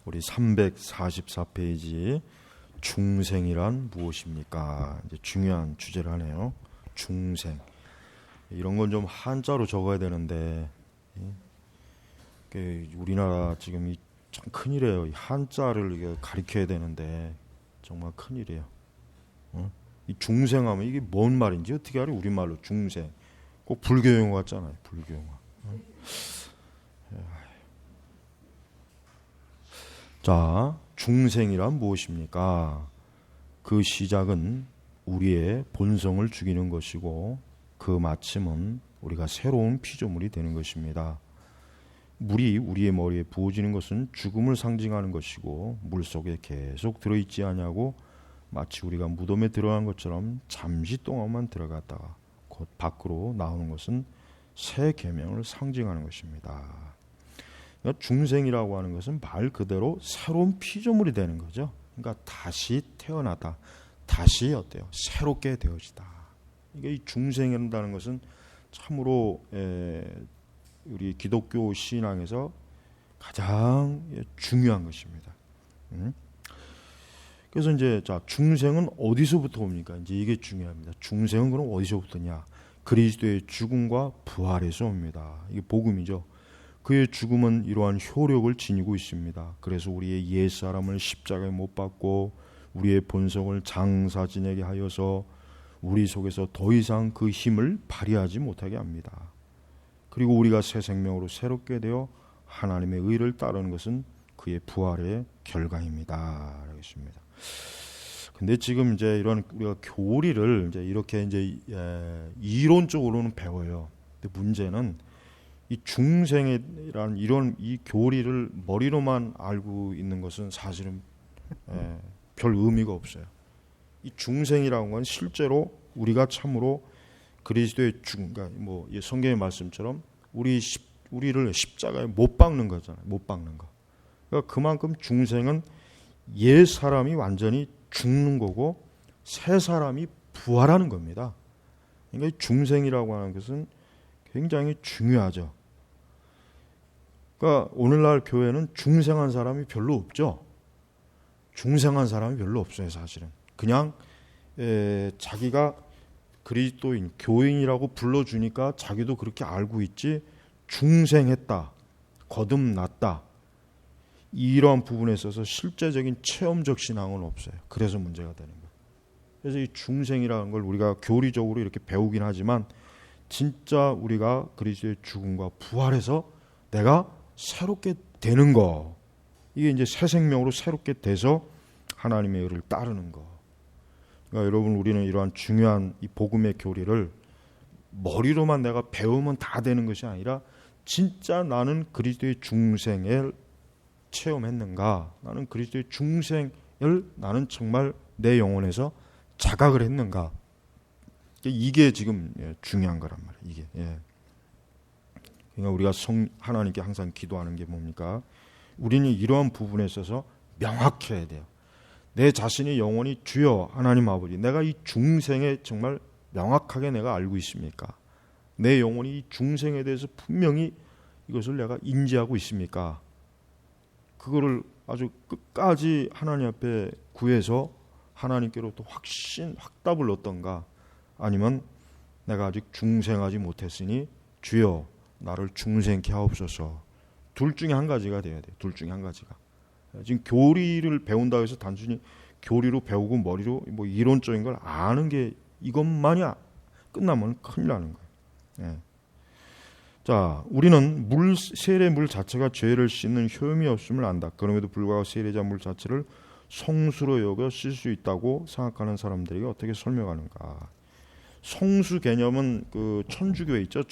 우리 344페이지 중생이란 무엇입니까? 이제 중요한 주제를 하네요. 중생. 이런 건 좀 한자로 적어야 되는데 우리나라 지금 참 큰일이에요. 한자를 이게 가리켜야 되는데 정말 큰일이에요. 이 중생하면 이게 뭔 말인지 어떻게 알아요? 우리말로 중생. 꼭 불교 용어 같잖아요. 불교 용어. 자, 중생이란 무엇입니까? 그 시작은 우리의 본성을 죽이는 것이고 그 마침은 우리가 새로운 피조물이 되는 것입니다. 물이 우리의 머리에 부어지는 것은 죽음을 상징하는 것이고 물 속에 계속 들어있지 않냐고 마치 우리가 무덤에 들어간 것처럼 잠시 동안만 들어갔다가 곧 밖으로 나오는 것은 새 계명을 상징하는 것입니다. 그러니까 중생이라고 하는 것은 말 그대로 새로운 피조물이 되는 거죠. 그러니까 다시 태어나다, 다시 어때요? 새롭게 되어지다. 그러니까 이 중생이라는 것은 참으로 우리 기독교 신앙에서 가장 중요한 것입니다. 그래서 이제 자 중생은 어디서부터 옵니까? 이제 이게 중요합니다. 중생은 그럼 어디서부터냐? 그리스도의 죽음과 부활에서 옵니다. 이게 복음이죠. 그의 죽음은 이러한 효력을 지니고 있습니다. 그래서 우리의 옛사람을 십자가에 못 박고 우리의 본성을 장사 지내게 하여서 우리 속에서 더 이상 그 힘을 발휘하지 못하게 합니다. 그리고 우리가 새 생명으로 새롭게 되어 하나님의 의를 따르는 것은 그의 부활의 결과입니다. 라겠습니다. 근데 지금 이제 이런 우리가 교리를 이제 이렇게 이제 이론적으로는 배워요. 근데 문제는 이 중생이라는 이런 이 교리를 머리로만 알고 있는 것은 사실은 별 의미가 없어요. 이 중생이라는 건 실제로 우리가 참으로 그리스도의 죽음, 그러니까 뭐 성경의 말씀처럼 우리를 십자가에 못 박는 거잖아요. 못 박는 거. 그러니까 그만큼 중생은 옛 사람이 완전히 죽는 거고 새 사람이 부활하는 겁니다. 그러니까 이 중생이라고 하는 것은 굉장히 중요하죠. 그러니까 오늘날 교회는 중생한 사람이 별로 없죠. 중생한 사람이 별로 없어요, 사실은. 그냥 자기가 그리스도인, 교인이라고 불러주니까 자기도 그렇게 알고 있지 중생했다, 거듭났다 이러한 부분에 있어서 실제적인 체험적 신앙은 없어요. 그래서 문제가 되는 거예요. 그래서 이 중생이라는 걸 우리가 교리적으로 이렇게 배우긴 하지만 진짜 우리가 그리스도의 죽음과 부활해서 내가 새롭게 되는 거, 이게 이제 새 생명으로 새롭게 돼서 하나님의 의를 따르는 거. 그러니까 여러분, 우리는 이러한 중요한 이 복음의 교리를 머리로만 내가 배우면 다 되는 것이 아니라 진짜 나는 그리스도의 중생을 체험했는가, 나는 그리스도의 중생을 나는 정말 내 영혼에서 자각을 했는가, 이게 지금 중요한 거란 말이에요. 이게 그러니까 우리가 하나님께 항상 기도하는 게 뭡니까? 우리는 이러한 부분에 있어서 명확해야 돼요. 내 자신의 영혼이 주여 하나님 아버지, 내가 이 중생에 정말 명확하게 내가 알고 있습니까? 내 영혼이 이 중생에 대해서 분명히 이것을 내가 인지하고 있습니까? 그거를 아주 끝까지 하나님 앞에 구해서 하나님께로부터 확답을 얻던가, 아니면 내가 아직 중생하지 못했으니 주여 나를 중생케 하옵소서. 둘 중에 한 가지가 돼야 돼요. 둘 중에 한 가지가. 지금 교리를 배운다고 해서 단순히 교리로 배우고 머리로 뭐 이론적인 걸 아는 게 이것만이 끝나면 큰일 나는 거예요. 자, 우리는 세례 물 자체가 죄를 씻는 효험이 없음을 안다. 그럼에도 불구하고 세례자 물 자체를 성수로 여겨 쓸 수 있다고 생각하는 사람들에게 어떻게 설명하는가? 성수 개념은 그 천주교에 있죠.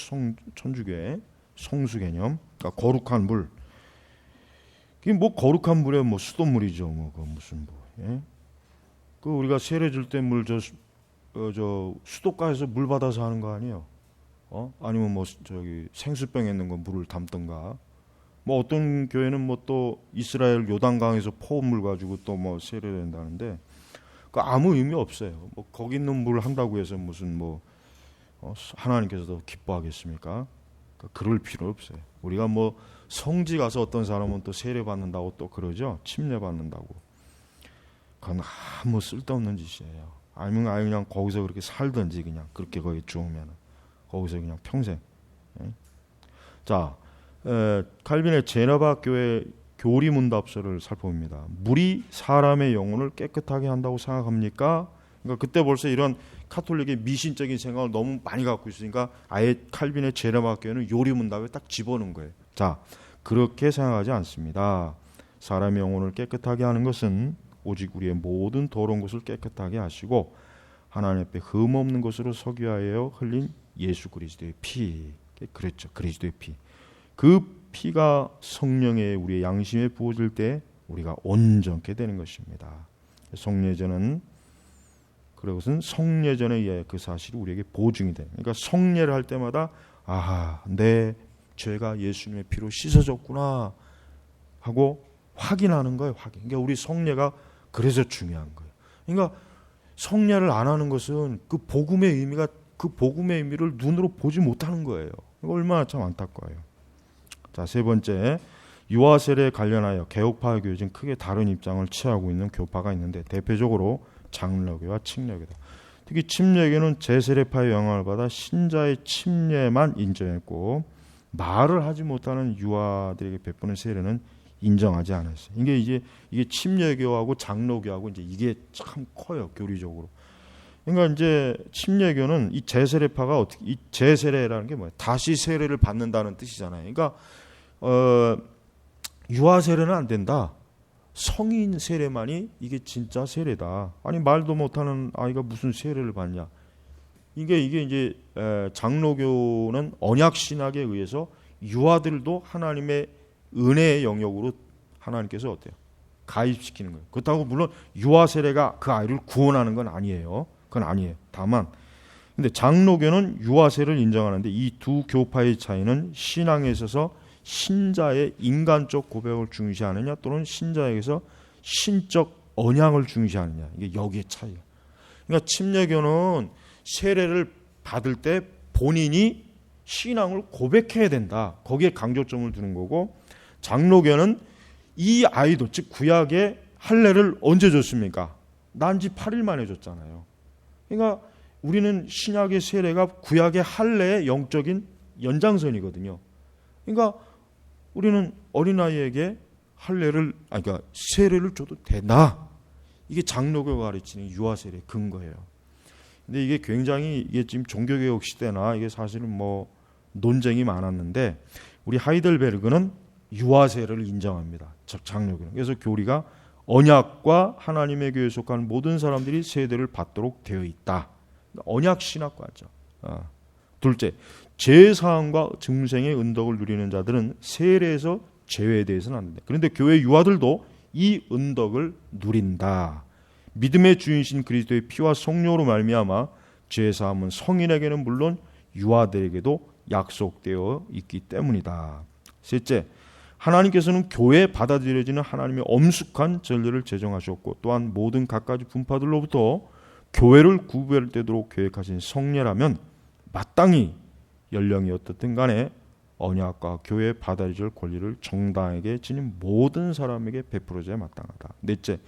천주교에 성수 개념, 그러니까 거룩한 물. 이게 뭐 거룩한 물에 뭐 수돗물이죠. 뭐 그 무슨 뭐. 그 우리가 세례 줄 때 물 저 수도가에서 물 받아서 하는 거 아니에요? 아니면 뭐 저기 생수병에 있는 거 물을 담던가. 뭐 어떤 교회는 뭐 또 이스라엘 요단강에서 포음물 가지고 또 뭐 세례된다는데 그 아무 의미 없어요. 뭐 거기 있는 물 한다고 해서 무슨 뭐 하나님께서도 기뻐하겠습니까? 그럴 필요 없어요. 우리가 뭐 성지 가서 어떤 사람은 또 세례 받는다고 또 그러죠. 침례 받는다고. 그건 아무 쓸데없는 짓이에요. 아니면 아예 그냥 거기서 그렇게 살든지 그냥 그렇게 거기 죽으면 거기서 그냥 평생. 자, 칼빈의 제네바 교회 교리 문답서를 살펴봅니다. 물이 사람의 영혼을 깨끗하게 한다고 생각합니까? 그러니까 그때 벌써 이런 카톨릭의 미신적인 생각을 너무 많이 갖고 있으니까 아예 칼빈의 제네바 교회는 요리 문답에 딱 집어넣은 거예요. 자, 그렇게 생각하지 않습니다. 사람의 영혼을 깨끗하게 하는 것은 오직 우리의 모든 더러운 것을 깨끗하게 하시고 하나님 앞에 흠없는 것으로 서기하여 흘린 예수 그리스도의 피. 그랬죠. 그리스도의 피. 그 피가 성령의 우리의 양심에 부어질 때 우리가 온전케 되는 것입니다. 성례제는 그것은 성례전에 의해 그 사실이 우리에게 보증이 돼요. 그러니까 성례를 할 때마다 내 죄가 예수님의 피로 씻어졌구나 하고 확인하는 거예요. 확인. 그러니까 우리 성례가 그래서 중요한 거예요. 그러니까 성례를 안 하는 것은 그 복음의 의미를 눈으로 보지 못하는 거예요. 이거 얼마나 참 안타까워요. 자, 세 번째, 유아 세례에 관련하여 개혁파 교회 중 크게 다른 입장을 취하고 있는 교파가 있는데 대표적으로 장로교와 침례교다. 특히 침례교는 제세례파의 영향을 받아 신자의 침례만 인정했고 말을 하지 못하는 유아들에게 베푸는 세례는 인정하지 않았어요. 이게 침례교하고 장로교하고 이제 이게 참 커요, 교리적으로. 그러니까 이제 침례교는 이 제세례파가 어떻게, 이 제세례라는 게 뭐예요? 다시 세례를 받는다는 뜻이잖아요. 그러니까 유아 세례는 안 된다. 성인 세례만이 이게 진짜 세례다. 아니 말도 못하는 아이가 무슨 세례를 받냐? 이게 이제 장로교는 언약 신학에 의해서 유아들도 하나님의 은혜의 영역으로 하나님께서 어때요? 가입시키는 거예요. 그렇다고 물론 유아 세례가 그 아이를 구원하는 건 아니에요. 그건 아니에요. 다만 근데 장로교는 유아 세례를 인정하는데 이 두 교파의 차이는 신앙에 있어서 신자의 인간적 고백을 중시하느냐 또는 신자에게서 신적 언약을 중시하느냐. 이게 여기의 차이예요. 그러니까 침례교는 세례를 받을 때 본인이 신앙을 고백해야 된다. 거기에 강조점을 두는 거고 장로교는 이 아이도 즉 구약의 할례를 언제 줬습니까? 난 지 8일 만에 줬잖아요. 그러니까 우리는 신약의 세례가 구약의 할례의 영적인 연장선이거든요. 그러니까 우리는 어린아이에게 그러니까 세례를 줘도 된다. 이게 장로교가 가르치는 유아 세례의 근거예요. 근데 이게 굉장히 지금 종교개혁 시대나 이게 사실은 뭐 논쟁이 많았는데 우리 하이델베르그는 유아 세례를 인정합니다. 장로교는. 그래서 교리가 언약과 하나님의 교회에 속한 모든 사람들이 세례를 받도록 되어 있다. 언약 신학과죠. 둘째, 제사함과 증생의 은덕을 누리는 자들은 세례에서 제외되어서는 안 된다. 그런데 교회 유아들도 이 은덕을 누린다. 믿음의 주인이신 그리스도의 피와 성령으로 말미암아 제사함은 성인에게는 물론 유아들에게도 약속되어 있기 때문이다. 셋째, 하나님께서는 교회에 받아들여지는 하나님의 엄숙한 전례를 제정하셨고 또한 모든 갖가지 분파들로부터 교회를 구별되도록 계획하신 성례라면 마땅히 연령이 어떻든 간에 언약과 교회에 받아들일 권리를 정당하게 지닌 모든 사람에게 베풀어져야 마땅하다. 넷째,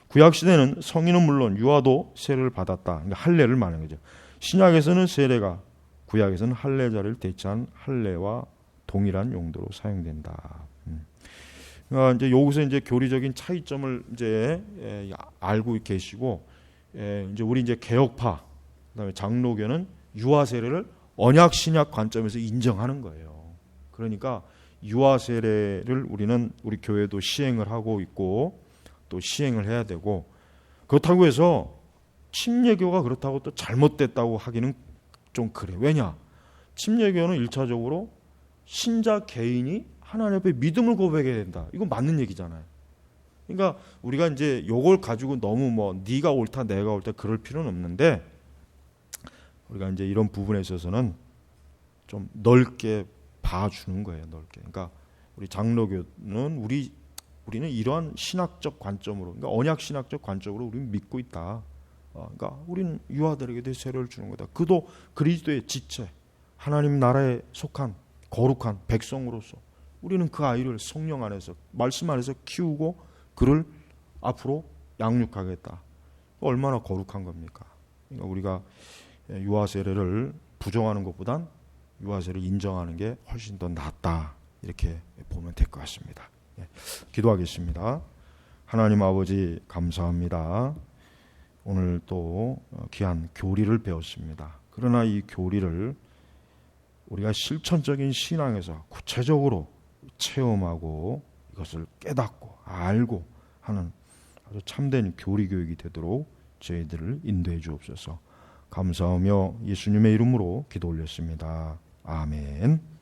구약시대는 성인은 물론 유아도 세례를 받았다. 그러니까 할례를 말하는 거죠. 신약에서는 세례가 구약에서는 할례자를 대체한 할례와 동일한 용도로 사용된다. 그러니까 이제 여기서 이제 교리적인 차이점을 이제 알고 계시고 이제 우리 이제 개혁파 그다음에 장로교는 유아 세례를 언약 신약 관점에서 인정하는 거예요. 그러니까 유아 세례를 우리는 우리 교회도 시행을 하고 있고 또 시행을 해야 되고 그렇다고 해서 침례교가 그렇다고 또 잘못됐다고 하기는 좀 그래. 왜냐? 침례교는 1차적으로 신자 개인이 하나님 앞에 믿음을 고백해야 된다. 이건 맞는 얘기잖아요. 그러니까 우리가 이제 요걸 가지고 너무 뭐 네가 옳다 내가 옳다 그럴 필요는 없는데 우리가 이제 이런 부분에 있어서는 좀 넓게 봐주는 거예요. 넓게. 그러니까 우리 장로교는 우리는 이러한 신학적 관점으로, 그러니까 언약 신학적 관점으로 우리는 믿고 있다. 그러니까 우리는 유아들에게 세례를 주는 거다. 그도 그리스도의 지체, 하나님 나라에 속한 거룩한 백성으로서 우리는 그 아이를 성령 안에서 말씀 안에서 키우고 그를 앞으로 양육하겠다. 얼마나 거룩한 겁니까? 그러니까 우리가 유아 세례를 부정하는 것보단 유아 세례를 인정하는 게 훨씬 더 낫다. 이렇게 보면 될 것 같습니다. 기도하겠습니다. 하나님 아버지 감사합니다. 오늘 또 귀한 교리를 배웠습니다. 그러나 이 교리를 우리가 실천적인 신앙에서 구체적으로 체험하고 이것을 깨닫고 알고 하는 아주 참된 교리 교육이 되도록 저희들을 인도해 주옵소서. 감사하며 예수님의 이름으로 기도 올렸습니다. 아멘.